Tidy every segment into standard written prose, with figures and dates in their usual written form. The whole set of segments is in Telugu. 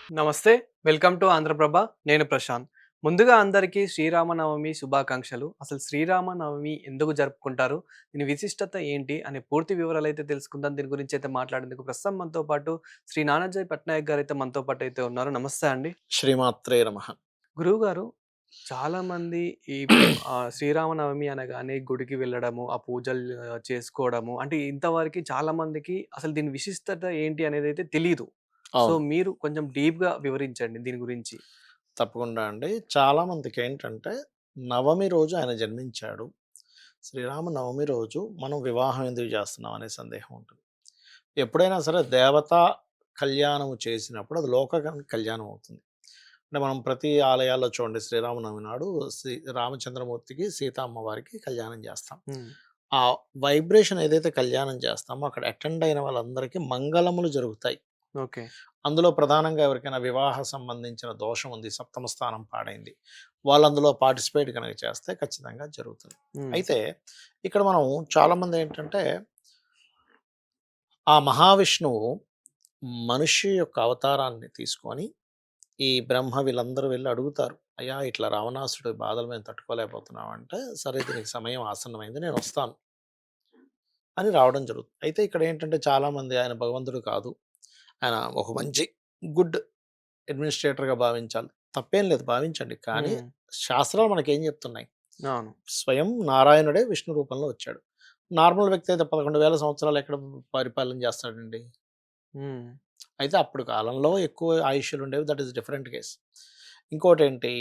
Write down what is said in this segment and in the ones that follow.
నమస్తే. Welcome to Andhraprabha. నేను ప్రశాంత్. ముందుగా అందరికీ శ్రీరామనవమి శుభాకాంక్షలు. అసలు శ్రీరామనవమి ఎందుకు జరుపుకుంటారు? దీని విశిష్టత ఏంటి? అనే పూర్తి వివరాలైతే తెలుసుకుందాం. దీని గురించైతే మాట్లాడేందుకు ప్రస్తుతం మనతో పాటు శ్రీ నానాజీ పట్నాయక్ గారైతే మనతో పాటైతే ఉన్నారు. నమస్తే అండి. శ్రీమాత్రే నమః. గురువుగారు చాలామంది ఈ శ్రీరామనవమి అనగానే గుడికి వెళ్ళడము, ఆ పూజలు చేసుకోవడము అంటే ఇంతవరకి చాలా మందికి అసలు దీని విశిష్టత ఏంటి అనేదైతే తెలీదు. సో, అవును. మీరు కొంచెం డీప్‌గా వివరించండి దీని గురించి. తప్పకుండా అండి. చాలా మందికేంటంటే, నవమి రోజు ఆయన జన్మించాడు. శ్రీరామ నవమి రోజు మనం వివాహం ఎందుకు చేస్తున్నాం అనే సందేహం ఉంటుంది. ఎప్పుడైనా సరే దేవతా కళ్యాణము చేసినప్పుడు అది కళ్యాణం అవుతుంది. అంటే మనం ప్రతి ఆలయాల్లో చూడండి శ్రీరామనవమి నాడు రామచంద్రమూర్తికి, సీత అమ్మవారికి కళ్యాణం చేస్తాం. హ్మ్. ఆ వైబ్రేషన్ ఏదైతే కళ్యాణం చేస్తామో అక్కడ అటెండ్ అయిన వాళ్ళందరికీ మంగళములు జరుగుతాయి. ఓకే. అందులో ప్రధానంగా ఎవరికైనా వివాహ సంబంధించిన దోషం ఉంది, సప్తమ స్థానం పాడైంది. వాళ్ళు అందులో పార్టిసిపేట్ గనక చేస్తే ఖచ్చితంగా జరుగుతుంది. హ్మ్. అయితే ఇక్కడ మనం చాలామంది ఏంటంటే, ఆ మహావిష్ణువు మనిషి యొక్క అవతారాన్ని తీసుకొని, ఈ బ్రహ్మ వీళ్ళందరూ వెళ్లి అడుగుతారు. "అయ్యా! ఇట్లా రావణాసురుడి బాధలు మేము తట్టుకోలేకపోతున్నాం" అంటే, "సరే దీనికి సమయం ఆసన్నమైంది. నేనొస్తాను" అని రావడం జరుగుతుంది. అయితే ఇక్కడ ఏంటంటే చాలామంది ఆయన భగవంతుడు కాదు. ఆయన ఒక మంచి గుడ్ అడ్మినిస్ట్రేటర్‌గా భావించాలి. తప్పేం లేదు భావించండి. కానీ హ్మ్. శాస్త్రాలు మనకేం చెప్తున్నాయి? అవును. స్వయం నారాయణుడే విష్ణు రూపంలో వచ్చాడు. నార్మల్ వ్యక్తి అయితే 11,000 సంవత్సరాలు ఎక్కడ పరిపాలన చేస్తాడండి? హ్మ్. అయితే అప్పుడు కాలంలో ఎక్కువ ఆయుష్యులుండేవి. That is different case. ఇంకోటేంటి?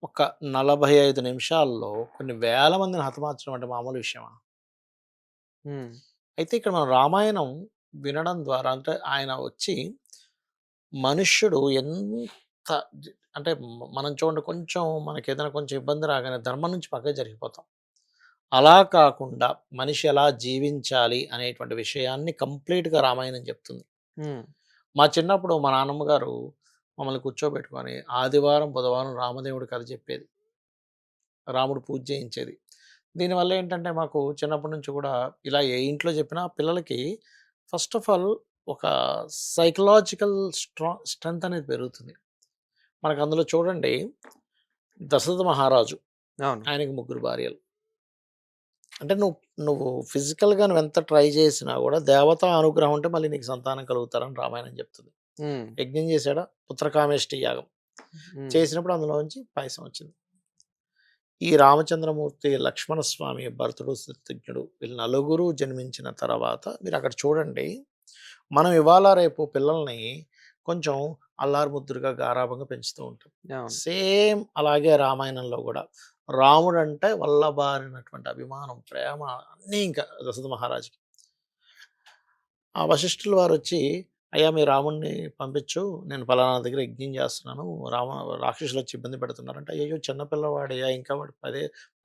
ఒక 45 నిమిషాల్లో కొన్ని వేల మందిని హతమార్చడం అంటే మామూలు విషయమా? హ్మ్. అయితే ఇక్కడ మనం రామాయణం వినడం ద్వారా అంటే ఆయన వచ్చి మనుష్యుడు ఎంత అంటే మనం చూడండి కొంచెం మనకేదైనా కొంచెం ఇబ్బంది రాగానే ధర్మం నుంచి పక్కకి జరిగిపోతాం. అలా కాకుండా మనిషి ఎలా జీవించాలి అనేటువంటి విషయాన్ని కంప్లీట్‌గా రామాయణం చెప్తుంది. హ్మ్. మా చిన్నప్పుడు మా నాన్నమ్మ గారు మమ్మల్ని కూర్చోబెట్టుకొని ఆదివారం, బుధవారం రామదేవుడి కథ చెప్పేది. రాముడు పూజ చేయించేది. దీనివల్ల ఏంటంటే మాకు చిన్నప్పటి నుంచి కూడా ఇలా ఏ ఇంట్లో చెప్పినా పిల్లలకి ఫస్ట్ ఆఫ్ ఆల్ ఒక సైకలాజికల్ స్ట్రెంత్ అనేది పెరుగుతుంది. మనకు అందులో చూడండి దశరథ మహారాజు అవును. ఆయనకి ముగ్గురు భార్యలు. అంటే నువ్వు నువ్వు ఫిజికల్‌గా నువ్వెంత ట్రై చేసినా గూడా దేవతా అనుగ్రహం ఉంటే మళ్ళీ నీకు సంతానం కలుగుతారని రామాయణం చెప్తుంది. హ్మ్. యజ్ఞం చేసాడా? పుత్రకామేష్టి యాగం. హ్మ్. చేసినప్పుడు అందులోంచి పాయసం వచ్చింది. ఈ రామచంద్రమూర్తి, లక్ష్మణస్వామి, భరతుడు, శత్రుఘ్నుడు వీళ్ళు నలుగురు జన్మించిన తర్వాత మీరక్కడ చూడండి, మనం ఇవాళ రేపు పిల్లల్ని కొంచెం అల్లారుముద్దురుగా, గారాబంగా పెంచుతూ ఉంటాం. అవును. సేమ్ అలాగే రామాయణంలో గూడా రాముడంటే వల్లబారినటువంటి అభిమానం, ప్రేమ అన్నీ ఇంకా దశరథ మహారాజుకి. ఆ వశిష్ఠుల వారొచ్చి, "అయ్యా! మీ రాముడిని పంపించు. నేను పలానా దగ్గర యజ్ఞం చేస్తున్నాను. రాక్షసులొచ్చి ఇబ్బంది పెడుతున్నారంటే." "అయ్యయ్యో! చిన్న పిల్లవాడయ్యా! ఇంకా వాడు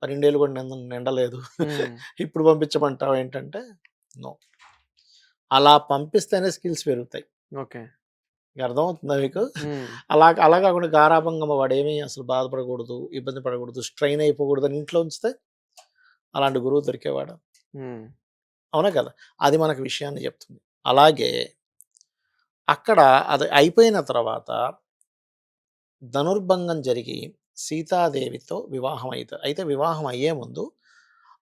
12 ఏళ్ళు కూడా నిండలేదు. హ్మ్. ఇప్పుడు పంపించమంటావా ఏంటంటే" నో. అలా పంపిస్తేనే స్కిల్స్ పెరుగుతాయి. ఓకే. మీకు అర్థమవుతుందా మీకు? హ్మ్. అలా కాకుండా గారాబంగా వాడేమి అసలు బాధపడకూడదు, ఇబ్బంది పడకూడదు, స్ట్రెయిన్ అయిపోకూడదని ఇంట్లో ఉంచితే అలాంటి గురువు దొరికేవాడా? హ్మ్. అవునా కదా! అది మనకు విషయాన్ని చెప్తుంది. అలాగే అక్కడ అది అయిపోయిన తర్వాత ధనుర్భంగం జరిగి సీతాదేవితో వివాహం అయితే వివాహం అయ్యే ముందు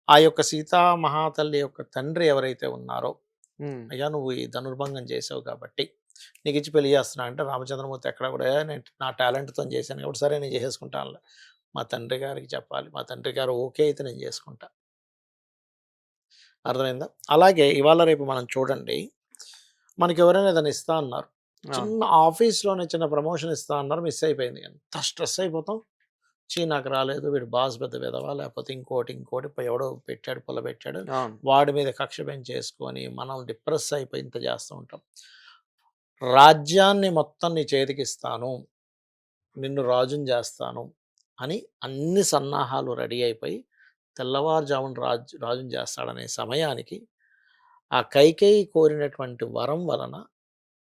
ఆ యొక్క సీతా మహాతల్లి యొక్క తండ్రి ఎవరైతే ఉన్నారో, హ్మ్. "అయ్యా! నువ్వు ఈ ధనుర్భంగం చేసావు కాబట్టి నీకిచ్చి పెళ్లి చేస్తున్నా" అంటే రామచంద్రమూర్తి ఎక్కడ కూడా నేను నా టాలెంట్‌తోని చేశాను కాబట్టి సరే నేను చేసేసుకుంటానులే. మా తండ్రి గారికి చెప్పాలి. మా తండ్రి గారు ఓకే అయితే నేను చేసుకుంటా. అర్థమైందా? అలాగే ఇవాళ రేపు మనం చూడండి, మనకెవరైనా ఏదైనా ఇస్తా అన్నారు. అవును. చిన్న ఆఫీస్‌లోనే చిన్న ప్రమోషన్ ఇస్తా అన్నారు. మిస్ అయిపోయింది. ఎంత స్ట్రెస్ అయిపోతాం. ఛీ! నాకు రాలేదు. వీడు బాస్ పెద్ద వెధవ. లేకపోతే ఇంకోటి ఎవడో పెట్టాడు, పుల్లబెట్టాడు. అవును. వాడి మీద కక్ష పెంచేసుకొని మనం డిప్రెస్ అయిపోయి ఇంత చేస్తూ ఉంటాం. రాజ్యాన్ని మొత్తం నీ చేతికిస్తాను. నిన్ను రాజుని చేస్తాను అని అన్ని సన్నాహాలు రెడీ అయిపోయి తెల్లవారుజామున రాజుని చేస్తాడనే సమయానికి ఆ కైకేయి కోరినటువంటి వరం వలన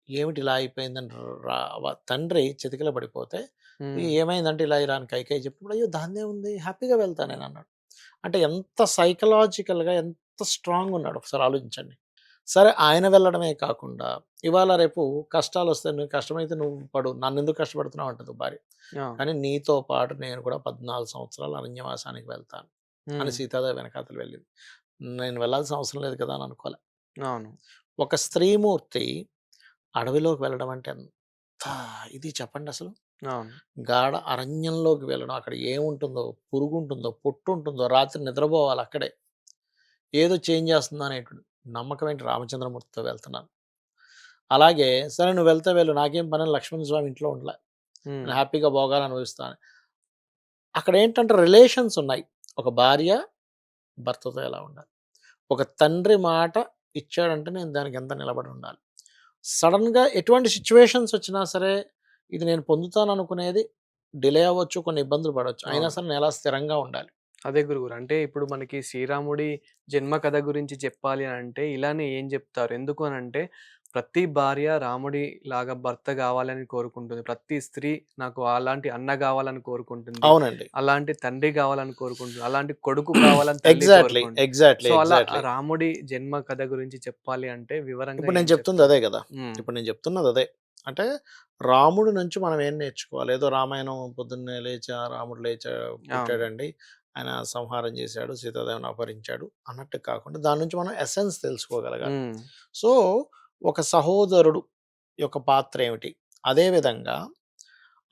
ఏమిటి ఇలా అయిపోయిందని తండ్రి చితికిల పడిపోతే హ్మ్. ఏమైందంటే ఇలా అని కైకేయి చెప్పినప్పుడు అయ్యో దాన్నేముంది హ్యాపీగా వెళ్తా నేను అన్నాడు. అంటే ఎంత సైకలాజికల్‌గా ఎంత స్ట్రాంగ్ ఉన్నాడు ఒకసారి ఆలోచించండి. సరే ఆయన వెళ్ళడమే కాకుండా ఇవాళ రేపు కష్టాలొస్తే "నువ్వు కష్టమైతే నువ్వు పడు. నన్నెందుకు కష్టపెడుతున్నావు" అంటది భార్య. ఆ! కానీ నీతో పాటు నేను కూడా 14 సంవత్సరాలు అరణ్యవాసానికి వెళ్తాను అని హ్మ్. సీతాదేవి వెనకాతల వెళ్ళింది. నేను వెళ్ళాల్సిన అవసరం లేదు కదా అని అనుకోలే. అవును. ఒక స్త్రీమూర్తి అడవిలోకి వెళ్ళడం అంటే ఎంత ఇది చెప్పండసలు. అవును. గాఢ అరణ్యంలోకి వెళ్ళడం. అక్కడ ఏముంటుందో, పురుగుంటుందో, పుట్టుంటుందో, రాత్రి నిద్రపోవాలి అక్కడే. ఏదో చేంజ్ చేస్తుందో అనేటువంటి నమ్మకం ఏంటి రామచంద్రమూర్తితో వెళ్తున్నాను. అలాగే సరే నువ్వు వెళ్తే వెళ్ళు నాకేం పని అని లక్ష్మణ స్వామి ఇంట్లో ఉండలే. హ్మ్. నేను హ్యాపీగా భోగాలు అనుభవిస్తాను. అక్కడేంటంటే రిలేషన్స్ ఉన్నాయి. ఒక భార్య భర్తతో ఎలా ఉండాలి. ఒక తండ్రి మాట ఇచ్చాడంటే నేను దానికి ఎంత నిలబడి ఉండాలి. సడెన్‌గా ఎటువంటి సిట్యుయేషన్స్ వచ్చినా సరే, ఇది నేను పొందుతాననుకునేది డిలే అవ్వచ్చు, కొన్ని ఇబ్బందులు పడొచ్చు. అయినా అవును. సరే నేనెలా స్థిరంగా ఉండాలి. అదే గురువుగారు. అంటే ఇప్పుడు మనకి శ్రీరాముడి జన్మ కథ గురించి చెప్పాలి అనంటే ఇలానే ఏం జెప్తారు? ఎందుకు అనంటే ప్రతి భార్య రాముడిలాగా భర్త గావాలని కోరుకుంటుంది. ప్రతి స్త్రీ నాకు అలాంటి అన్న గావాలని కోరుకుంటుంది. అవునండి. అలాంటి తండ్రి గావాలని కోరుకుంటుంది. అలాంటి కొడుకు కావాలని తల్లి ఎగ్జాక్ట్‌లీ. కోరుకుంటుంది. ఎగ్జాక్ట్‌లీ. సో, అలా ఎగ్జాక్ట్‌లీ. రాముడి జన్మ కథ గురించి చెప్పాలి అంటే వివరంగా ఇప్పుడు ఏం నేను చెప్తుంది చెప్తారు? అదే గదా! హ్మ్. ఇప్పుడు నేను చెప్తున్నది అదే. అంటే రాముడి నుంచి మనం ఏం నేర్చుకోవాలి? ఏదో రామాయణం పొద్దున్నే రాముడు అవును. పుట్టాడండి. ఆయన సంహారం చేశాడు. సీతాదేవిని అపహరించాడు అన్నట్టు కాకుండా దాని నుంచి మనం ఎసెన్స్ తెలుసుకోగలగాలి. హ్మ్. సో, ఒక సహోదరుడు యొక్క పాత్ర ఏమిటి? అదే విధంగా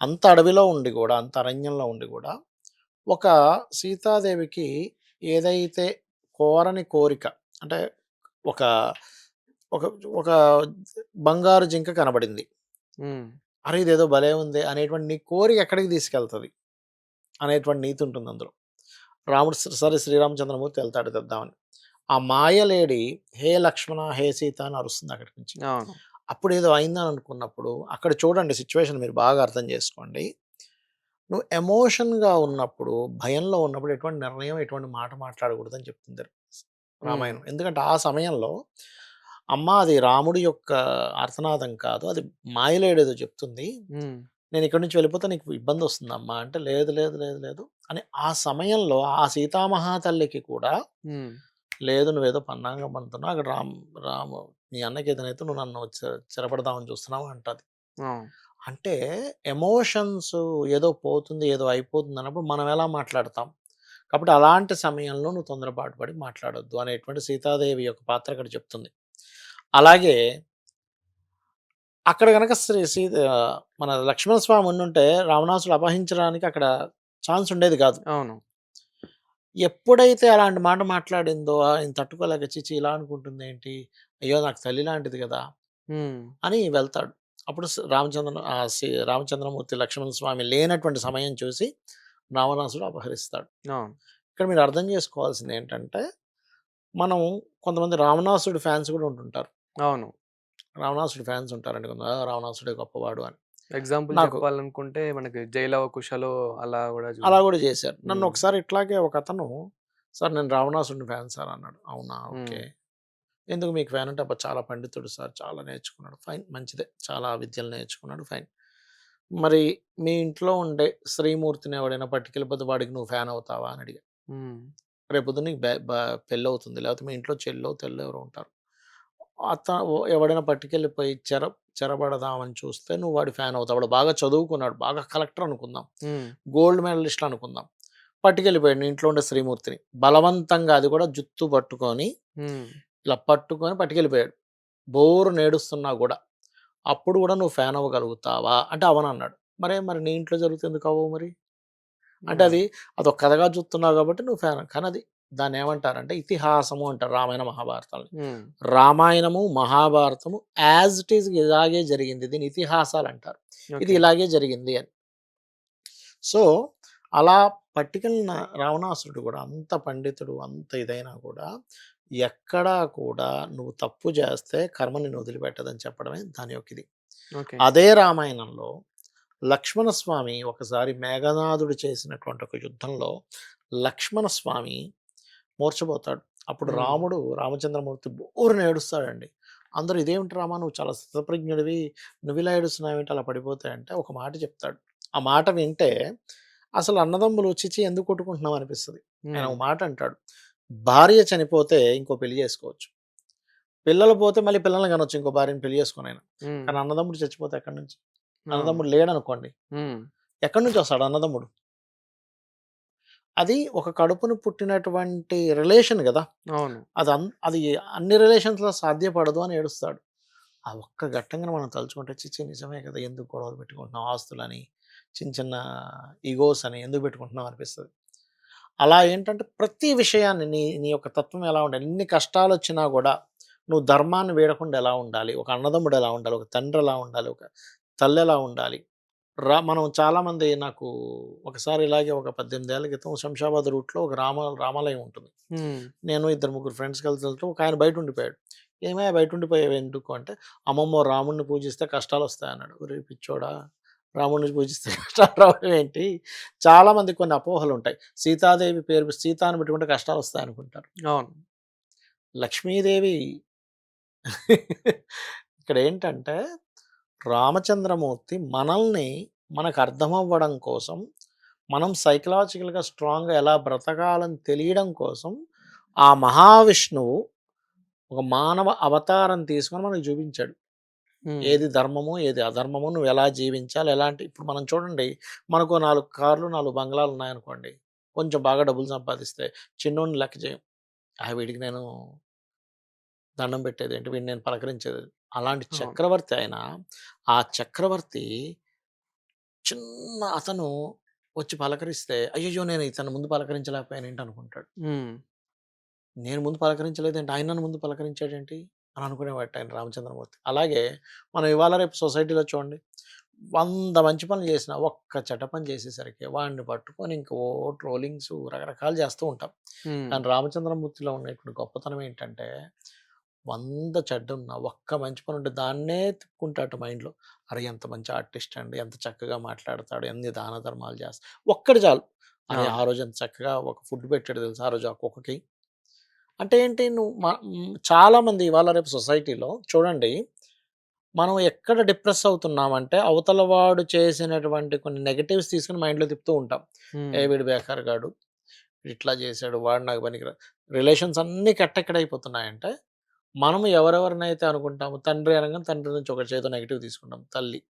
అంత అడవిలో ఉండి గూడా, అంత అరణ్యంలో ఉండి గూడా, ఒక సీతాదేవికి ఏదైతే కోరని కోరిక అంటే ఒక ఒక ఒక బంగారు జింక కనబడింది. హ్మ్. అరే! ఇదేదో భలే ఉందే అనేటువంటి నీ కోరిక ఎక్కడికి తీసుకెళ్తది అనేటువంటి నీతి ఉంటుంది అందులో. రాముడు సరే శ్రీరామచంద్రమూర్తి వెళ్తాడు తెద్దామని. ఆ మాయలేడి హే లక్ష్మణ, హే సీత అని అరుస్తుంది అక్కడి నుంచి. అవును. అప్పుడేదో అయిందని అనుకున్నప్పుడు అక్కడ చూడండి సిట్యుయేషన్ మీరు బాగా అర్థం చేసుకోండి. నువ్వు ఎమోషన్‌గా ఉన్నప్పుడు, భయంలో ఉన్నప్పుడు ఎటువంటి నిర్ణయం, ఎటువంటి మాట మాట్లాడకూడదని చెప్తుంది హ్మ్. రామాయణం. ఎందుకంటే ఆ సమయంలో అది రాముడి యొక్క ఆర్తనాదం కాదు. అది మాయలేడేదో చెప్తుంది. హ్మ్. నేను ఇక్కడి నుంచి వెళ్ళిపోతే నీకు ఇబ్బందొస్తుందమ్మా అంటే, లేదు, లేదు, లేదు, లేదు అని ఆ సమయంలో ఆ సీతామహాతల్లికి కూడా హ్మ్. లేదు నువ్వేదో పన్నాగం పన్నుతున్నావు. అక్కడ రాము నీ అన్నకి ఏదైనా నువ్వు నన్ను చెరపడదామని చూస్తున్నావు అంటది. అవును. అంటే ఎమోషన్స్ ఏదో పోతుంది, ఏదో అయిపోతుంది అన్నప్పుడు మనం ఎలా మాట్లాడతాం? కాబట్టి అలాంటి సమయంలో నువ్వు తొందరపాటు పడి మాట్లాడొద్దు అనేటువంటి సీతాదేవి యొక్క పాత్ర అక్కడ చెప్తుంది. అలాగే అక్కడ గనక మన లక్ష్మణ స్వామి ఉండుంటే రావణాసురుడు అపహరించడానికి అక్కడ ఛాన్స్ ఉండేది కాదు. అవును. ఎప్పుడైతే అలాంటి మాట మాట్లాడిందో ఆయన తట్టుకోలేక ఛీ! ఇలా అనుకుంటుందేంటి? అయ్యో! నాకు తల్లి లాంటిది గదా! హ్మ్. అని వెళ్తాడు. అప్పుడు రామచంద్రమూర్తి లక్ష్మణ స్వామి లేనటువంటి సమయం చూసి రావణాసుడు అపహరిస్తాడు. అవును. ఇక్కడ మీరు అర్థం చేసుకోవాల్సిందేంటంటే, మనం కొంతమంది రావణాసుడి ఫ్యాన్స్ గూడా ఉంటుంటారు. అవును. రావణాసుడి ఫ్యాన్స్ ఉంటారండి రావణాసుడే గొప్పవాడు అని. ఎగ్జాంపుల్ నాకు చెప్పాలనుకుంటే మనకి 'జైలవ కుశలో' అలా గూడా అలా గూడా జేశారు. నన్ను హ్మ్. ఒకసారి ఇట్లాగే ఒకతను సార్ నేను రావణాసుడిని ఫ్యాన్ సార్ అన్నాడు. అవునా! ఓకే. హ్మ్. ఎందుకు మీకు ఫ్యాన్ అంటే అబ్బా! చాలా పండితుడు సార్. చాలా నేర్చుకున్నాడు. ఫైన్ మంచిదే. చాలా విద్యలు నేర్చుకున్నాడు. ఫైన్. మరి మీ ఇంట్లో ఉండే శ్రీమూర్తిని ఎవడైనా పట్టుకెళ్ళిపోతే వాడికి నువ్వు ఫ్యాన్ అవుతావా? అని అడిగా. హ్మ్. రేపొద్దున నీకు బె బ పెళ్లవుతుంది. లేకపోతే మీ ఇంట్లో చెల్లో, తెల్లో ఎవరో ఉంటారు. ఎవడైనా పట్టుకెళ్ళిపోయి చెరబడదామని చూస్తే నువ్వు వాడి ఫ్యాన్ అవుతావు. వాడు బాగా చదువుకున్నాడు. బాగా కలెక్టర్ అనుకుందాం. హ్మ్. గోల్డ్ మెడలిస్ట్ అనుకుందాం. పట్టుకెళ్ళిపోయాడు నీ ఇంట్లో ఉండే శ్రీమూర్తిని. బలవంతంగా అది కూడా జుత్తు పట్టుకొని, హ్మ్. ఇలా పట్టుకొని పట్టుకెళ్ళిపోయాడు. బోరున ఏడుస్తున్నా గూడా. అప్పుడు గూడా నువ్వు ఫ్యాన్ అవ్వగలుగుతావా? అంటే అవ్వనన్నాడు. మరి నీ ఇంట్లో జరిగితే ఎందుకు అవ్వవు మరి? అంటే యాహ్! అదొక కథగా చూస్తున్నావు కాబట్టి నువ్వు ఫ్యాన్. కానీ అది దాన్నేమంటారంటే ఇతిహాసము అంటారు రామాయణ మహాభారతాల్ని. హ్మ్. రామాయణము, మహాభారతము యాజ్ ఇట్ ఈజ్ ఇలాగే జరిగింది. దీన్ని ఇతిహాసాలంటారు. ఇది ఓకే. ఇలాగే జరిగింది అని. సో, అలా పట్టుకెళ్ళిన రావణాసురుడు గూడా అంత పండితుడు, అంత ఇదైనా కూడా ఎక్కడా కూడా నువ్వు తప్పు చేస్తే కర్మ నిన్ను వదిలిపెట్టదని చెప్పడమే దాని యొక్క ఇది. ఓకే. అదే రామాయణంలో లక్ష్మణస్వామి ఒకసారి మేఘనాథుడు చేసినటువంటి ఒక యుద్ధంలో లక్ష్మణస్వామి మూర్ఛపోతాడు. అప్పుడు హ్మ్. రామచంద్రమూర్తి బోరున ఏడుస్తాడండి. అందరూ "ఇదేమిటి రామా! నువ్వు చాలా స్థితప్రజ్ఞుడివి. నువ్విలా ఏడుస్తున్నావేంటి అలా పడిపోతే" అంటే ఒక మాట చెప్తాడు. ఆ మాట వింటే అసలు అన్నదమ్ములు ఛీ! ఎందుకు కొట్టుకుంటున్నాం అనిపిస్తది. ఆయన హ్మ్. ఒక మాట అంటాడు. భార్య చనిపోతే ఇంకో పెళ్లి చేసుకోవచ్చు. పిల్లలు పోతే మళ్ళీ పిల్లల్ని కనొచ్చు ఇంకో భార్యని పెళ్లి చేసుకొనైనా. హ్మ్. కానీ అన్నదమ్ముడు చచ్చిపోతే ఎక్కడి నుంచి? అవును. అన్నదమ్ముడు లేడనుకోండి. హ్మ్. ఎక్కడి నుంచి వస్తాడు అన్నదమ్ముడు? అది ఒక కడుపున పుట్టినటువంటి రిలేషన్ గదా! అవును. అది అన్ని రిలేషన్స్‌లో సాధ్యపడదు అని ఏడుస్తాడు. ఆ ఒక్క ఘట్టంగా మనం తలుచుకుంటే ఛీ! ఛీ! నిజమే కదా! ఎందుకు గొడవలు పెట్టుకుంటున్నాం ఆస్తులని, చిన్న చిన్న ఇగోస్ అని ఎందుకు పెట్టుకుంటున్నాం అనిపిస్తది. అలా ఏంటంటే ప్రతి విషయాన్ని నీ నీ యొక్క తత్వం ఎలా ఉండాలి, ఎన్ని కష్టాలొచ్చినా గూడా నువ్వు ధర్మాన్ని వీడకుండా ఎలా ఉండాలి, ఒక అన్నదమ్ముడు ఎలా ఉండాలి, ఒక తండ్రి ఎలా ఉండాలి, ఒక తల్లి ఎలా ఉండాలి. మనం చాలామంది నాకు ఒకసారి ఇలాగే ఒక 18 ఏళ్ల క్రితం శంషాబాద్ రూట్‌లో ఒక రామాలయం ఉంటుంది. హ్మ్. నేను ఇద్దరు ముగ్గురు ఫ్రెండ్స్ కలిసి వెళ్తూ ఒకాయన బయటుండిపోయాడు. "ఏమయ్య బయటుండిపోయావు ఎందుకు" అంటే, "అమ్మమ్మో! రాముడిని పూజిస్తే కష్టాలొస్తాయన్నాడు." ఒరేయ్ పిచ్చోడా! రాముడిని పూజిస్తే కష్టాలు రావడం ఏంటి? చాలామందికి కొన్ని అపోహలుంటాయి. సీతాదేవి పేరు సీత అని పెట్టుకుంటే కష్టాలొస్తాయనుకుంటారు. అవును. లక్ష్మీదేవి ఇక్కడేంటంటే రామచంద్రమూర్తి మనల్ని మనకు అర్థమవ్వడం కోసం, మనం సైకలాజికల్‌గా స్ట్రాంగ్‌గా ఎలా బ్రతకాలని తెలియడం కోసం, ఆ మహావిష్ణువు ఒక మానవ అవతారం తీసుకొని మనకు చూపించాడు. హ్మ్. ఏది ధర్మము, ఏది అధర్మము, నువ్వెలా జీవించాలి, ఎలాంటి ఇప్పుడు మనం చూడండి, మనకో 4 కార్లు, 4 బంగ్లాలున్నాయనుకోండి, కొంచెం బాగా డబ్బులు సంపాదిస్తే చిన్నోడిని లెక్క చేయం. వీడికి నేను దండం పెట్టేదేంటి, వీడిని నేను పలకరించేది. అలాంటి అవును. చక్రవర్తి ఆయన, ఆ చక్రవర్తి చిన్న అతను వచ్చి పలకరిస్తే, అయ్యయ్యో! నేను ఇతన్ని ముందు పలకరించలేకపోయానేంటి అనుకుంటాడు. హ్మ్. నేను ముందు పలకరించలేదేంటి, ఆయన నన్ను ముందు పలకరించాడేంటి అని అనుకునేవాడట ఆయన రామచంద్రమూర్తి. అలాగే మనం ఇవాళ రేపు సొసైటీలో చూడండి, 100 మంచి పనులు చేసినా, ఒక్క చెడ్డ పని చేసేసరికి వాడిని పట్టుకొని ఇంక ట్రోలింగ్సు రకరకాలు చేస్తూ ఉంటాం. హ్మ్. కానీ రామచంద్రమూర్తిలో ఉన్నటువంటి గొప్పతనం ఏంటంటే 100 చెడ్డున్నా, ఒక్క మంచి పనుంటే దాన్నే తిప్పుకుంటాడట మైండ్‌లో. అరే! ఎంత మంచి ఆర్టిస్ట్ అండి. ఎంత చక్కగా మాట్లాడతాడు. ఎన్ని దాన ధర్మాలు ఒక్కటి చాలు. అరే! అవును. ఆ రోజు ఎంత చక్కగా ఒక ఫుడ్ పెట్టాడో తెలుసా? ఆ రోజు ఆ కుక్కకి. అంటే ఏంటి చాలామంది ఇవాళ రేపు సొసైటీలో చూడండి, మనం ఎక్కడ డిప్రెస్ అవుతున్నామంటే, అవతల వాడు చేసినటువంటి కొన్ని నెగెటివ్స్ తీసుకొని మైండ్‌లో తిప్పుతూ ఉంటాం. హ్మ్. వీడు బేకార్‌గాడు. ఇట్లా చేశాడు. వాడు నాకు పనికిరాడు. రిలేషన్స్ అన్నీ ఎక్కడైపోతున్నాయంటే, మనము ఎవరెవరినైతే అనుకుంటామో తండ్రి అనంగానే తండ్రి నుంచి ఒక చేతో నెగెటివ్ తీసుకుంటాం.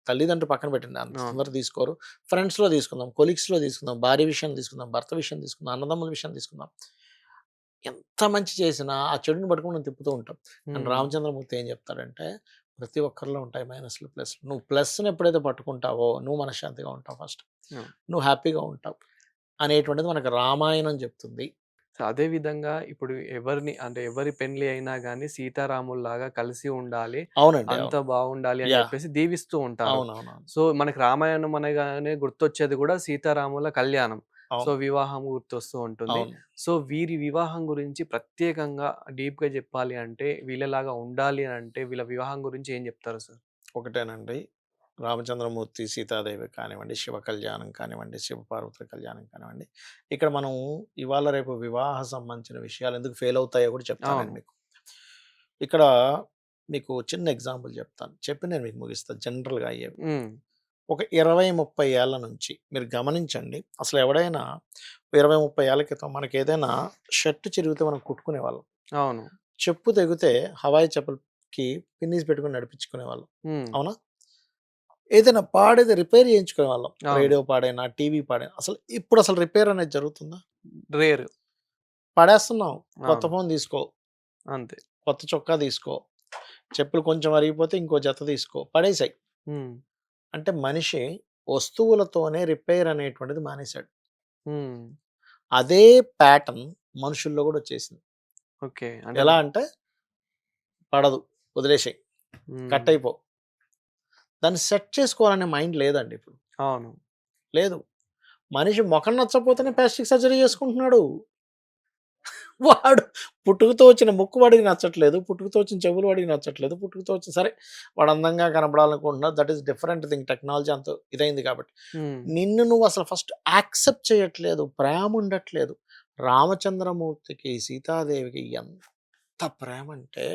తల్లిదండ్రులు పక్కన పెట్టండి. అంత అవును. తొందరగా తీసుకోరు. ఫ్రెండ్స్‌లో తీసుకుందాం, కొలీగ్స్‌లో తీసుకుందాం, భార్య విషయం తీసుకుందాం, భర్త విషయం తీసుకుందాం, అన్నదమ్ముల విషయం తీసుకుందాం. ఎంత మంచి చేసినా ఆ చెడుని పట్టుకొని మనం తిప్పుతూ ఉంటాం. కానీ హ్మ్. రామచంద్రమూర్తి ఏం చెప్తాడంటే, ప్రతి ఒక్కరిలో ఉంటాయి మైనస్‌లు, ప్లస్‌లు. నువ్వు ప్లస్‌ని ఎప్పుడైతే పట్టుకుంటావో నువ్వు మనశ్శాంతిగా ఉంటావు ఫస్ట్. అవును. నువ్వు హ్యాపీగా ఉంటావు అనేటువంటిది మనకు రామాయణం చెప్తుంది. సో, అదే విధంగా ఇప్పుడు ఎవరిని అంటే ఎవరి పెళ్లి అయినా గాని సీతారాముల్లాగా కలిసి ఉండాలి. అవునండి. అవును. అంతా బావుండాలి అని యాహ్! జెప్పేసి దీవిస్తూ ఉంటారు. అవునవునవును. సో, మనకి రామాయణం అనగానే గుర్తొచ్చేది గూడా సీతారాముల కళ్యాణం. సో, అవును. వివాహం గుర్తొస్తూ ఉంటుంది. అవును. సో, వీరి వివాహం గురించి ప్రత్యేకంగా డీప్‌గా జెప్పాలి అంటే వీళ్ళలాగా ఉండాలి అంటే వీళ్ళ వివాహం గురించి ఏం జెప్తారు సార్? ఒకటేనండి. రామచంద్రమూర్తి, సీతాదేవి కానివ్వండి, శివ కళ్యాణం కానివ్వండి, శివపార్వతుల కళ్యాణం కానివ్వండి. ఇక్కడ మనం ఇవాళ రేపు వివాహ సంబంధించిన విషయాలు ఎందుకు ఫెయిల్ అవుతాయో కూడా చెప్తానండి అవును. మీకు. ఇక్కడ మీకు చిన్న ఎగ్జాంపుల్ చెప్తాను. చెప్పి నేను మీకు ముగిస్తా జనరల్‌గా అయ్యేవి. హ్మ్. ఒక 20, 30 ఏళ్ల నుంచి మీరు గమనించండి. అసలు ఎవడైనా 20, 30 ఏళ్ల క్రితం మనకేదైనా షర్ట్ చిరిగితే మనం కుట్టుకునేవాళ్ళం. అవును. చెప్పు తెగితే హవాయి చెప్పులకి పిన్నీస్ పెట్టుకొని నడిపించుకునేవాళ్ళం. హ్మ్. అవునా? ఏదైనా పాడేది రిపేర్ చేయించుకునేవాళ్ళం. అవును. రేడియో పాడైనా, టీవీ పాడైనా. ఇప్పుడసలు రిపేర్ అనేది జరుగుతుందా? రేర్. పడేస్తున్నాం. కొత్త అవును. ఫోన్ తీసుకో, అంతే. కొత్త చొక్కా తీసుకో, చెప్పులు కొంచెం అరిగిపోతే ఇంకో జత తీసుకో, పడేసేయి. హ్మ్. అంటే మనిషి వస్తువులతోనే రిపేర్ అనేటువంటిది మానేశాడు. హ్మ్. అదే ప్యాటర్న్ మనుషుల్లో గూడా వచ్చేసింది. ఓకే. అంటే ఎలా అంటే పడదు, వదిలేసేయి, హ్మ్. కట్ అయిపో. దాన్ని సెట్ చేసుకోవాలనే మైండ్ లేదండి ఇప్పుడు. అవును. లేదు. మనిషి మొఖం నచ్చకపోతేనే ప్లాస్టిక్ సర్జరీ చేసుకుంటున్నాడు. వాడు పుట్టుకతో వచ్చిన ముక్కు వాడికి నచ్చట్లేదు. పుట్టుకతో వచ్చిన చెవులు వాడికి నచ్చట్లేదు. పుట్టుకతో వచ్చిన సరే వాడు అందంగా కనపడాలనుకుంటున్నాడు. That is different thing. Technology అంత ఇదైంది కాబట్టి. హ్మ్. నిన్ను నువ్వు అసలు ఫస్ట్ యాక్సెప్ట్ చేయట్లేదు. ప్రేమ ఉండట్లేదు. రామచంద్రమూర్తికి, సీతాదేవికి ఎంత ప్రేమంటే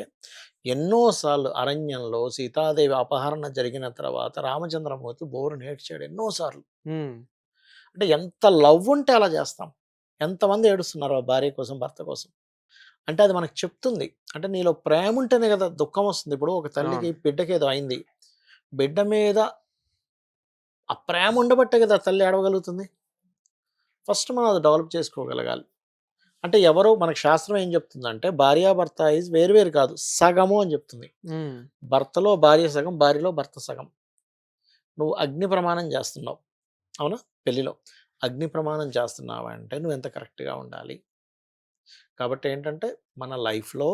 ఎన్నో సార్లు అరణ్యంలో సీతాదేవి అపహరణ జరిగిన తర్వాత రామచంద్రమూర్తి బోరున ఏడ్చాడు ఎన్నో సార్లు. హ్మ్. అంటే ఎంత లవ్ ఉంటే అలా చేస్తాం. ఎంతమంది ఏడుస్తున్నారు ఆ భార్య కోసం, భర్త కోసం. అంటే అది మనకు చెప్తుంది. అంటే నీలో ప్రేమ ఉంటేనే కదా దుఃఖం వస్తుంది. ఇప్పుడు ఒక తల్లికి అవును. బిడ్డకేదో అయింది. బిడ్డ మీద ఆ ప్రేమ ఉండబట్టే కదా తల్లి ఏడవగలుగుతుంది. ఫస్ట్ మనం అది డెవలప్ చేసుకోగలగాలి. అంటే ఎవరో మనకు శాస్త్రం ఏం చెప్తుందంటే భార్యాభర్త ఈజ్ వేరు వేరు కాదు. సగము అని చెప్తుంది. హ్మ్. భర్తలో భార్య సగం, భార్యలో భర్త సగం. నువ్వు అగ్ని ప్రమాణం చేస్తున్నావు. అవునా? పెళ్లిలో. అగ్ని ప్రమాణం చేస్తున్నావంటే నువ్వెంత కరెక్ట్‌గా ఉండాలి. కాబట్టి ఏంటంటే మన లైఫ్‌లో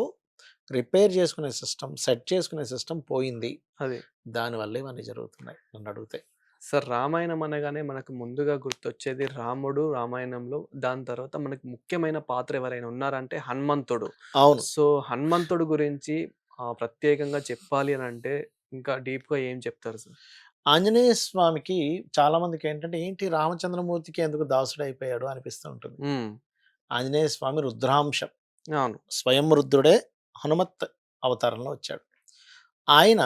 రిపేర్ చేసుకునే సిస్టమ్, సెట్ చేసుకునే సిస్టమ్ పోయింది. అది. దానివల్ల ఇవన్నీ జరుగుతున్నాయి నన్నడిగితే. సార్ రామాయణం అనగానే మనకు ముందుగా గుర్తొచ్చేది రాముడు రామాయణంలో. దాని తర్వాత మనకు ముఖ్యమైన పాత్ర ఎవరైనా ఉన్నారంటే హనుమంతుడు. అవును. సో, హనుమంతుడు గురించి ప్రత్యేకంగా చెప్పాలి అనంటే ఇంకా డీప్‌గా ఏం చెప్తారు సార్? ఆంజనేయ స్వామికి చాలామందికేంటంటే ఏంటి రామచంద్రమూర్తికి ఎందుకు దాసుడైపోయాడు అనిపిస్తూ ఉంటుంది. హ్మ్. ఆంజనేయ స్వామి రుద్రాంశం. అవును. స్వయం రుద్రుడే హనుమత్ అవతారంలో వచ్చాడు. ఆయన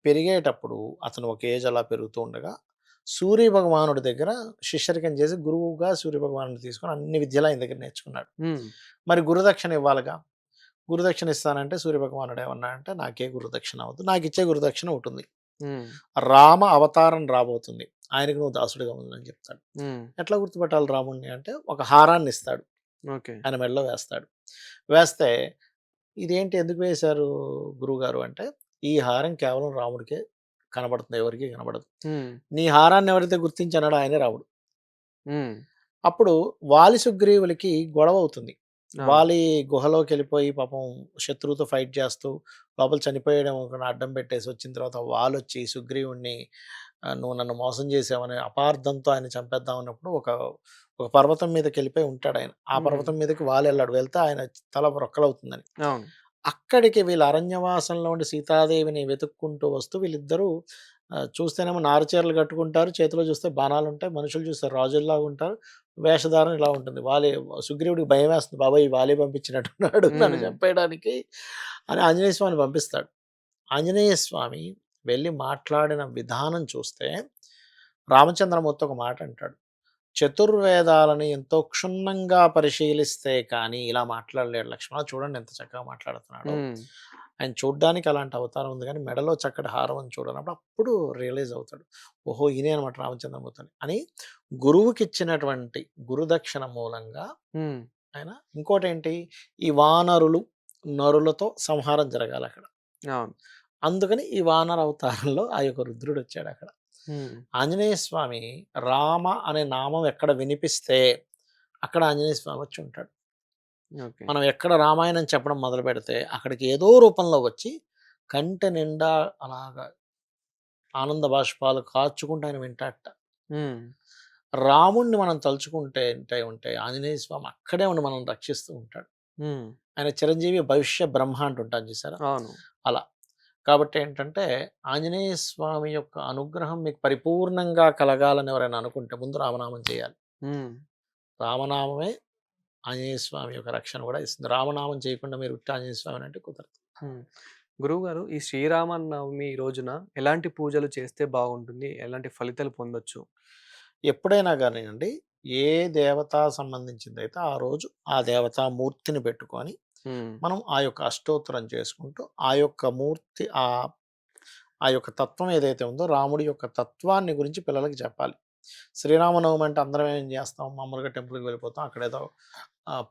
పెరిగేటప్పుడు అతను ఒక ఏజ్ అలా పెరుగుతూ ఉండగా సూర్య భగవానుడి దగ్గర శిష్యరికం చేసి గురువుగా సూర్య భగవానుడిని తీసుకొని అన్ని విద్యలు ఆయన దగ్గర నేర్చుకున్నాడు. హ్మ్. మరి గురుదక్షిణ ఇవ్వాలిగా. గురుదక్షిణ ఇస్తానంటే సూర్య భగవానుడు ఏమన్నాడంటే నాకే గురుదక్షిణ అవ్వద్దు. నాకిచ్చే గురుదక్షిణ ఒకటుంది. హ్మ్. రామ అవతారం రాబోతుంది. ఆయనకు నువ్వు దాసుడిగా ఉందని చెప్తాడు. హ్మ్. ఎట్లా గుర్తుపట్టాలి రాముడిని అంటే ఒక హారాన్ని ఇస్తాడు. ఓకే. ఆయన మెడలో వేస్తాడు. వేస్తే ఇదేంటి ఎందుకు వేశారు గురువుగారు అంటే, ఈ హారం కేవలం రాముడికే కనబడుతుంది. ఎవరికీ కనబడదు. హ్మ్. నీ హారాన్ని ఎవరైతే గుర్తించన్నాడో ఆయనే రాముడు. హ్మ్. అప్పుడు వాలి సుగ్రీవులకి గొడవ అవుతుంది. అవును. వాలి గుహలోకెళ్ళిపోయి పాపం శత్రువుతో ఫైట్ చేస్తూ లోపల చనిపోయాడేమో అనుకుని అడ్డం పెట్టేసి వచ్చిన తర్వాత వాలొచ్చి సుగ్రీవుడిని నువ్వు నన్ను మోసం చేసావని అపార్థంతో ఆయన చంపేద్దాం అన్నప్పుడు ఒక పర్వతం మీదకెళ్ళిపోయి ఉంటాడాయన. ఆ హ్మ్. పర్వతం మీదకి వాలెళ్ళాడు. వెళ్తే ఆయన తల రొక్కలవుతుందని. అవును. అక్కడికి వీళ్ళు అరణ్యవాసంలో ఉండి సీతాదేవిని వెతుక్కుంటూ వస్తూ వీళ్ళిద్దరూ చూస్తేనేమో నారు చీరలు కట్టుకుంటారు. చేతిలో చూస్తే బాణాలుంటాయి. మనుషులు చూస్తే రాజుల్లాగుంటారు. వేషధారణ ఇలా ఉంటుంది. సుగ్రీవుడికి భయమేస్తుంది. బాబోయ్! ఈ వాలే పంపించినట్టున్నాడు నన్ను హ్మ్. చంపేయడానికి అని ఆంజనేయ స్వామిని పంపిస్తాడు. ఆంజనేయ స్వామి వెళ్లి మాట్లాడిన విధానం చూస్తే రామచంద్రమూర్తి ఒక మాట అంటాడు. చతుర్వేదాలని ఎంతో క్షుణ్ణంగా పరిశీలిస్తే కానీ ఇలా మాట్లాడలేడు లక్ష్మణ చూడండి ఎంత చక్కగా మాట్లాడుతున్నాడో. హ్మ్. ఆయన చూడ్డానికి అలాంటి అవతారం ఉంది కానీ మెడలో చక్కటి హారం ఉంది చూడనప్పుడు అప్పుడు రియలైజ్ అవుతాడు. ఓహో! ఈయనే అనమాట రామచంద్రమూర్తి అని గురువుకిచ్చినటువంటి గురుదక్షిణ మూలంగా హ్మ్. ఆయన ఇంకోటేంటి ఈ వానరులు, నరులతో సంహారం జరగాలక్కడ. అవును. అందుకని ఈ వానర అవతారంలో ఆ యొక్క రుద్రుడొచ్చాడక్కడ. హ్మ్. ఆంజనేయ స్వామి రామ అనే నామం ఎక్కడ వినిపిస్తే అక్కడ ఆంజనేయ స్వామి వచ్చి ఉంటాడు. ఓకే. మనం ఎక్కడ రామాయణం చెప్పడం మొదలుపెడితే అక్కడికి ఏదో రూపంలో వచ్చి కంటి నిండా అలాగా ఆనంద బాష్పాలు కార్చుకుంటూ ఆయన వింటాడట. హ్మ్. రాముడిని మనం తలుచుకుంటే ఉంటే ఆంజనేయ స్వామి అక్కడే ఉండి మనల్ని రక్షిస్తూ ఉంటాడు. హ్మ్. ఆయన చిరంజీవి భవిష్య బ్రహ్మ అంటుంటాం చూసారా? అవును. అలా. కాబట్టి ఏంటంటే ఆంజనేయ స్వామి యొక్క అనుగ్రహం మీకు పరిపూర్ణంగా కలగాలని ఎవరైనా అనుకుంటే ముందు రామనామం చేయాలి. హ్మ్. రామనామమే ఆంజనేయ స్వామి యొక్క రక్షణ కూడా ఇస్తుంది. రామనామం చేయకుండా మీరు ఉట్టి ఆంజనేయ స్వామిని అంటే కుదరదు. హ్మ్. గురువుగారు ఈ శ్రీరామనవమి రోజున ఎలాంటి పూజలు చేస్తే బాగుంటుంది? ఎలాంటి ఫలితాలు పొందొచ్చు? ఎప్పుడైనా గానియండి ఏ దేవతా సంబంధించిందైతే ఆ రోజు ఆ దేవతా మూర్తిని పెట్టుకొని హ్మ్. మనం ఆ యొక్క అష్టోత్తరం చేసుకుంటూ ఆ యొక్క మూర్తి ఆ యొక్క తత్వం ఏదైతే ఉందో రాముడి యొక్క తత్వాన్ని గురించి పిల్లలకి చెప్పాలి. శ్రీరామనవమి అంటే అందరం ఏం చేస్తాం మామూలుగా టెంపుల్‌కి వెళ్ళిపోతాం. అక్కడేదో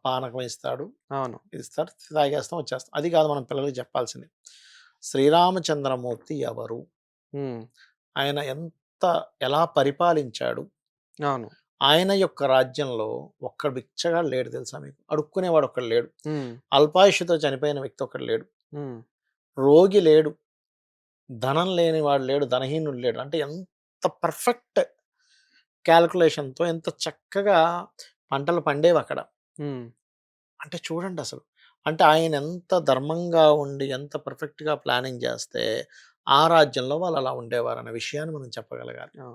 పానకం ఇస్తాడు. అవును. ఇస్తారు. తాగేస్తాం వచ్చేస్తాం. అది కాదు మనం పిల్లలకి చెప్పాల్సింది. శ్రీరామచంద్రమూర్తి ఎవరు? హ్మ్. ఆయన ఎలా పరిపాలించాడు? అవును. ఆయన యొక్క రాజ్యంలో ఒక్క బిచ్చగాడు లేడు తెలుసా మీకు? అడుక్కునేవాడు ఒక్కడు లేడు. హ్మ్. అల్పాయుష్‌తో చనిపోయిన వ్యక్తి ఒకడు లేడు. హ్మ్. రోగి లేడు. ధనం లేనివాడు లేడు. ధనహీనుడు లేడు. అంటే ఎంత పర్ఫెక్ట్ కాలిక్యులేషన్‌తో ఎంత చక్కగా పంటలు పండేవక్కడ. హ్మ్. అంటే చూడండసలు. అంటే ఆయనెంత ధర్మంగా ఉండి, ఎంత పర్ఫెక్ట్‌గా ప్లానింగ్ జేస్తే, ఆ రాజ్యంలో వాళ్ళలా ఉండేవారన్న విషయాన్ని మనం చెప్పగలగాలి. ఆ!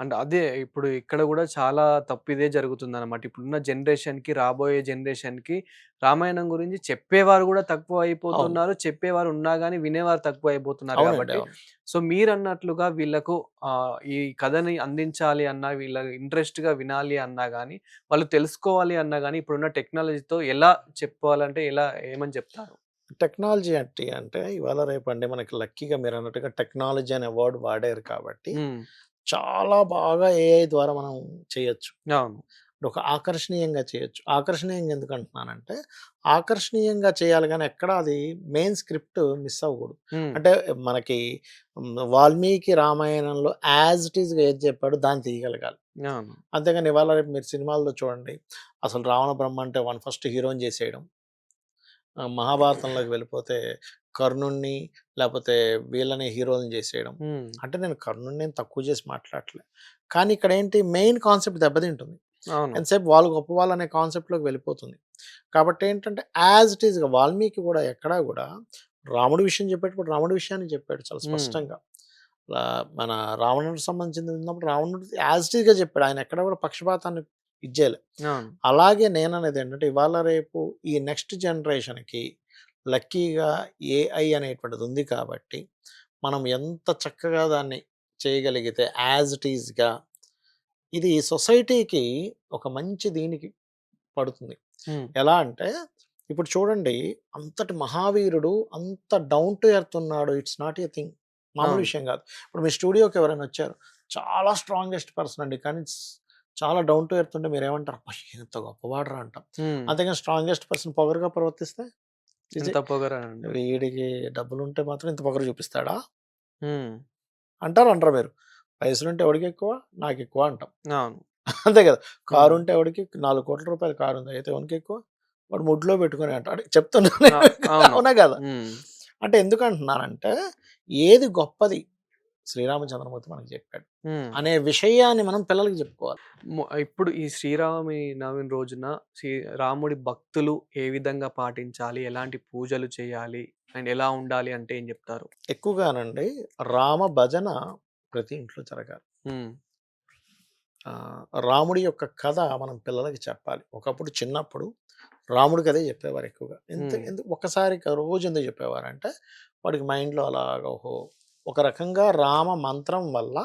అంటే అదే ఇప్పుడు ఇక్కడ గూడా చాలా తప్పు ఇదే జరుగుతుందనమాట. ఇప్పుడున్న జనరేషన్‌కి, రాబోయే జనరేషన్‌కి రామాయణం గురించి చెప్పేవారు గూడా అవును. తక్కువైపోతున్నారు. చెప్పేవారు ఉన్నా గాని వినేవారు తక్కువైపోతున్నారు అవునండి. గాబట్టి, అవును. సో మీరన్నట్లుగా వీళ్ళకు ఈ కథని అందించాలి అన్నా, వీళ్ళ ఇంట్రెస్ట్‌గా వినాలి అన్నా గాని, వాళ్ళు తెలుసుకోవాలి అన్నా గాని, ఇప్పుడున్న టెక్నాలజీతో ఎలా చెప్పాలంటే ఎలా ఏమని చెప్తారు? టెక్నాలజీ అంటే ఇవాళ రేపండి మనకి లక్కీగా మీరన్నట్టుగా టెక్నాలజీ అనే వర్డ్ వాడారు కాబట్టి, హ్మ్. చాలా బాగా ఏఐ ద్వారా మనం చేయొచ్చు. అవును. ఒక ఆకర్షణీయంగా చేయొచ్చు. ఆకర్షణీయంగా ఎందుకంటున్నానంటే, ఆకర్షణీయంగా చేయాలి గానీ ఎక్కడ అది మెయిన్ స్క్రిప్ట్ మిస్ అవ్వకూడదు. హ్మ్. అంటే మనకి వాల్మీకి రామాయణంలో యాజ్ ఇట్ ఈస్‌గా ఏది చెప్పాడో దాన్ని తీయగలగాలి. అవును. అంతేగాని ఇవాళ రేపు మీరు సినిమాల్లో చూడండి. అసలు రావణ బ్రహ్మ అంటే వాడిని ఫస్ట్ హీరోని చేసేయడం. మహాభారతంలోకి వెళ్ళిపోతే కర్ణుడిని లేపోతే వీళ్ళని హీరోలని చేసేయడం. హ్మ్. అంటే నేను కర్ణుడినేం తక్కువ చేసి మాట్లాడట్లే. కానీ ఇక్కడేంటి మెయిన్ కాన్సెప్ట్ దెబ్బతింటుంది. అవును. ఎంతసేపు వాళ్ళు గొప్పవాళ్ళనే కాన్సెప్ట్‌లోకి వెళ్ళిపోతుంది. కాబట్టి ఏంటంటే యాజ్ ఇట్ ఈస్‌గా వాల్మీకి గూడా ఎక్కడా గూడా రాముడి విషయం చెప్పేటప్పుడు రాముడి విషయాన్ని చెప్పాడు చాలా హ్మ్. స్పష్టంగా. మన రావణుడికి సంబంధించింది ఉన్నప్పుడు రావణుడు యాజ్ ఇట్ ఈస్‌గా చెప్పాడు. ఆయన ఎక్కడ గూడా పక్షపాతాన్ని ఇది జేయలే. అవును. అలాగే నేననేదేంటంటే ఇవాళ రేపు ఈ నెక్స్ట్ జనరేషన్‌కి లక్కీగా ఏఐ అనేటువంటిది ఉంది కాబట్టి, మనం ఎంత చక్కగా దాన్ని చేయగలిగితే యాజ్ ఇట్ ఈస్‌గా ఇది సొసైటీకి ఒక మంచి దీనికి పడుతుంది. హ్మ్. ఎలా అంటే, ఇప్పుడు చూడండి అంతటి మహావీరుడు అంత డౌన్ టు ఎర్త్ ఉన్నాడు. It's not a thing. మామూలు అవును. విషయం గాదు. ఇప్పుడు మీ స్టూడియోకి ఎవరైనా వచ్చారు. చాలా స్ట్రాంగెస్ట్ పర్సన్ అండి. కానీ చాలా డౌన్ టు ఎర్త్ ఉంటే మీరేమంటారు? అబ్బా! ఎంత గొప్పవాడురా అంటాం. హ్మ్. అంతేగాని స్ట్రాంగెస్ట్ పర్సన్ పొగరుగా ప్రవర్తిస్తే ఎంత పొగరనండి. వీడికి డబ్బులుంటే మాత్రం ఇంత పొగరు చూపిస్తాడా? హ్మ్. అంటారా? అనరా మీరు? పైసలుంటే ఎవడికెక్కువ? నాకెక్కువ అంటాం. అవును. అంతే కదా! హ్మ్. కారుంటే ఎవడికి ₹4,00,00,000 కారుంది. అయితే ఎవనికెక్కువ? వాడు ముడ్లో పెట్టుకొని అంటాడు. చెప్తున్నా ఆ! నేను. అవును. అవునా కదా! హ్మ్. అంటే ఎందుకంటున్నానంటే, ఏది గొప్పది శ్రీరామచంద్రమూర్తి మనకు చెప్పాడు. హ్మ్. అనే విషయాన్ని మనం పిల్లలకి చెప్పుకోవాలి. ఇప్పుడు ఈ శ్రీరామి నవమి రోజున రాముడి భక్తులు ఏ విధంగా పాటించాలి? ఎలాంటి పూజలు చేయాలి? అండ్ ఎలా ఉండాలి అంటే ఏం జెప్తారు? ఎక్కువగానండి రామ భజన ప్రతి ఇంట్లో జరగాలి. హ్మ్. రాముడి యొక్క కథ మనం పిల్లలకి చెప్పాలి. ఒకప్పుడు చిన్నప్పుడు రాముడి కథే చెప్పేవారు ఎక్కువగా. హ్మ్. ఒక్కసారిగా రోజు ఎందుకు చెప్పేవారంటే, వాడికి మైండ్‌లో అలాగా ఓహో! ఒక రకంగా రామ మంత్రం వల్ల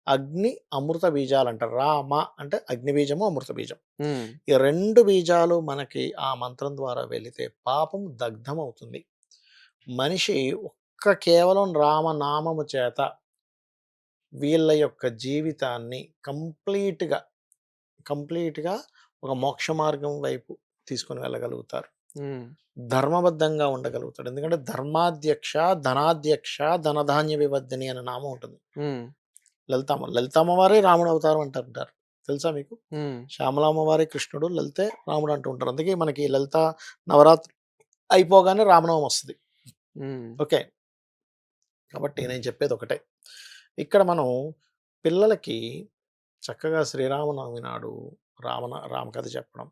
అగ్ని, అమృత బీజాలంటారు. రామ అంటే అగ్ని బీజము, అమృత బీజం. హ్మ్. ఈ 2 బీజాలు మనకి ఆ మంత్రం ద్వారా వెళితే పాపం దగ్ధమవుతుంది. మనిషి కేవలం రామనామము చేత వీళ్ళ యొక్క జీవితాన్ని కంప్లీట్‌గా ఒక మోక్ష మార్గం వైపు తీసుకొని వెళ్ళగలుగుతారు. హ్మ్. ధర్మబద్ధంగా ఉండగలుగుతాడు. ఎందుకంటే ధర్మాధ్యక్ష, ధనాధ్యక్ష, ధనధాన్య వివర్ధిని అనే నామం ఉంటుంది. హ్మ్. లలితమ్మ. లలితమ్మ వారే రాముడు అవతారం అంటుంటారు. తెలుసా మీకు? హ్మ్. శ్యామలాంబ వారే కృష్ణుడు, లలితే రాముడు అంటూ ఉంటారు. అందుకే మనకి లలిత నవరాత్రి అయిపోగానే రామనవమి వస్తది. హ్మ్. ఓకే. కాబట్టి నేను చెప్పేది ఒకటే. ఇక్కడ మనం పిల్లలకి చక్కగా శ్రీరామనవమి నాడు రామకథ చెప్పడం.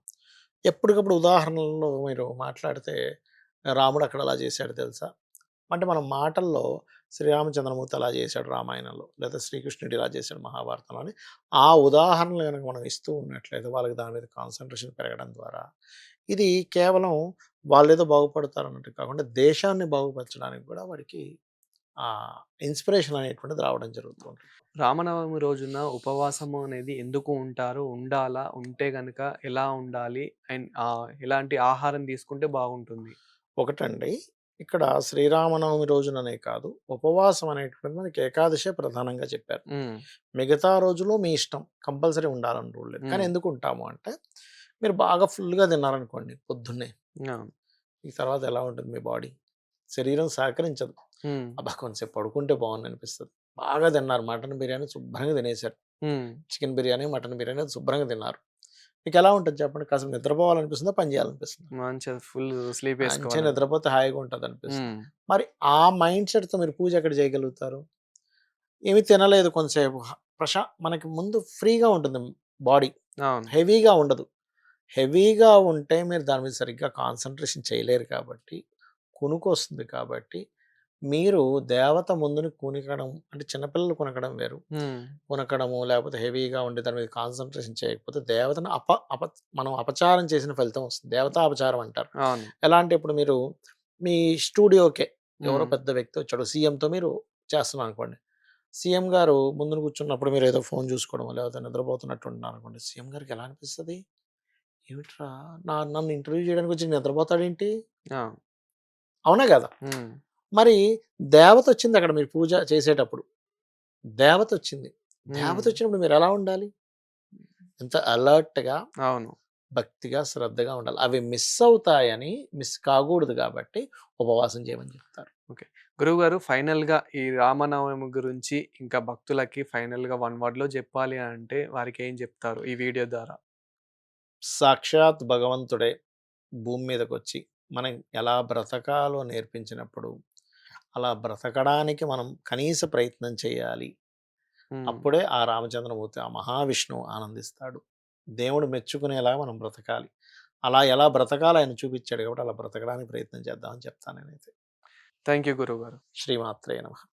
ఎప్పటికప్పుడు ఉదాహరణల్లో మీరు మాట్లాడితే రాముడు అక్కడ అలా చేశాడు తెలుసా? అంటే మనం మాటల్లో శ్రీరామచంద్రమూర్తి అలా చేశాడు రామాయణంలో. లేదా శ్రీకృష్ణుడు ఇలా చేశాడు మహాభారతంలో అని ఆ ఉదాహరణలు గనక మనం ఇస్తూ ఉన్నట్లయితే వాళ్ళకి దాని మీద కాన్సంట్రేషన్ పెరగడం ద్వారా ఇది కేవలం వాళ్ళేదో బాగుపడతారన్నట్టు కాకుండా దేశాన్ని బాగుపరచడానికి కూడా వాడికి ఇన్స్పిరేషన్ అనేటువంటిది రావడం జరుగుతూ ఉంటుంది. రామనవమి రోజున ఉపవాసము అనేది ఎందుకు ఉంటారు? ఉండాలా? ఉంటే గనక ఎలా ఉండాలి? అండ్ ఎలాంటి ఆహారం తీసుకుంటే బాగుంటుంది? ఒకటండి ఇక్కడ శ్రీరామనవమి రోజుననే కాదు ఉపవాసం అనేటువంటిది మనకి ఏకాదశే ప్రధానంగా చెప్పారు. హ్మ్. మిగతా రోజులు మీ ఇష్టం. కంపల్సరీ ఉండాలని రూల్ లేదు. కానీ హ్మ్. ఎందుకు ఉంటాము అంటే, మీరు బాగా ఫుల్‌గా తిన్నారనుకోండి పొద్దున్నే, అవును. ఈ తర్వాత ఎలా ఉంటుంది మీ బాడీ? శరీరం సహకరించదు. హ్మ్. అబ్బా! కొంసేపు పడుకుంటే బావుండనిపిస్తది. బాగా తిన్నారు మటన్ బిర్యానీ శుభ్రంగా తినేసారు. హ్మ్. చికెన్ బిర్యానీ, మటన్ బిర్యానీ శుభ్రంగా తిన్నారు. మీకెలా ఉంటుంది చెప్పండి? కాసేపు నిద్రపోవాలనిపిస్తుందా? పని చేయాలనిపిస్తుందా? మంచిగా ఫుల్ మంచిగా స్లీపేసుకోవాలని. నిద్రపోతే హాయిగా ఉంటదనిపిస్తుంది. హ్మ్. మరి ఆ మైండ్ సెట్‌తో మీరు పూజ ఎక్కడ చేయగలుగుతారు? ఏమి తినలేదు కొంతసేపు మనకి ముందు ఫ్రీగా ఉంటుంది బాడీ. అవును. హెవీగా ఉండదు. హెవీగా ఉంటే మీరు దాని మీద సరిగ్గా కాన్సంట్రేషన్ చేయలేరు కాబట్టి, కునుకొస్తుంది కాబట్టి, మీరు దేవత ముందుని కునికడం అంటే చిన్నపిల్లలు కునకడం వేరు. హ్మ్. కునకడము లేకపోతే హెవీగా ఉండి దాని మీద కాన్సంట్రేషన్ చేయకపోతే దేవతను మనం అపచారం చేసిన ఫలితం వస్తుంది. దేవతా అపచారం అంటారు. అవును. ఎలా అంటే ఇప్పుడు మీరు మీ స్టూడియోకే ఎవరో హ్మ్. పెద్ద వ్యక్తి వచ్చాడు. సీఎంతో మీరు చేస్తున్నారనుకోండి. సీఎం గారు ముందున కూర్చున్నప్పుడు మీరేదో ఫోన్ చూసుకోవడమో, లేకపోతే నిద్రపోతున్నట్టు ఉంటున్నారనుకోండి. సీఎం గారికి ఎలా అనిపిస్తది? ఏమిట్రా నన్ను ఇంటర్వ్యూ చేయడానికి వచ్చి నిద్రపోతాడేంటి? ఆ! అవునా గదా! హ్మ్. మరి దేవతొచ్చిందక్కడ మీరు పూజ చేసేటప్పుడు. దేవతొచ్చింది. హ్మ్. దేవతొచ్చినప్పుడు మీరెలా ఉండాలి? ఎంత అలర్ట్‌గా, అవును. భక్తిగా, శ్రద్ధగా ఉండాలి. అవి మిస్ అవుతాయని మిస్ కాగూడదు గాబట్టి ఉపవాసం చేయమని చెప్తారు. ఓకే. గురువుగారు ఫైనల్‌గా ఈ రామనవమి గురించి ఇంకా భక్తులకి ఫైనల్‌గా వన్ వర్డ్‌లో జెప్పాలి అంటే వారికేం జెప్తారు ఈ వీడియో ద్వారా? సాక్షాత్ భగవంతుడే భూమి మీదకొచ్చి మనం ఎలా బ్రతకాలో నేర్పించినప్పుడు, అలా బ్రతకడానికి మనం కనీస ప్రయత్నం చేయాలి. హ్మ్. అప్పుడే ఆ రామచంద్రమూర్తి, ఆ మహావిష్ణువు ఆనందిస్తాడు. దేవుడు మెచ్చుకునేలాగా మనం బ్రతకాలి. అలా ఎలా బ్రతకాలో ఆయన చూపిచ్చాడు కాబట్టి అలా బ్రతకడానికి ప్రయత్నం చేద్దామని చెప్తాను నేనైతే. థాంక్ యూ గురువుగారు. శ్రీమాత్రే నమః.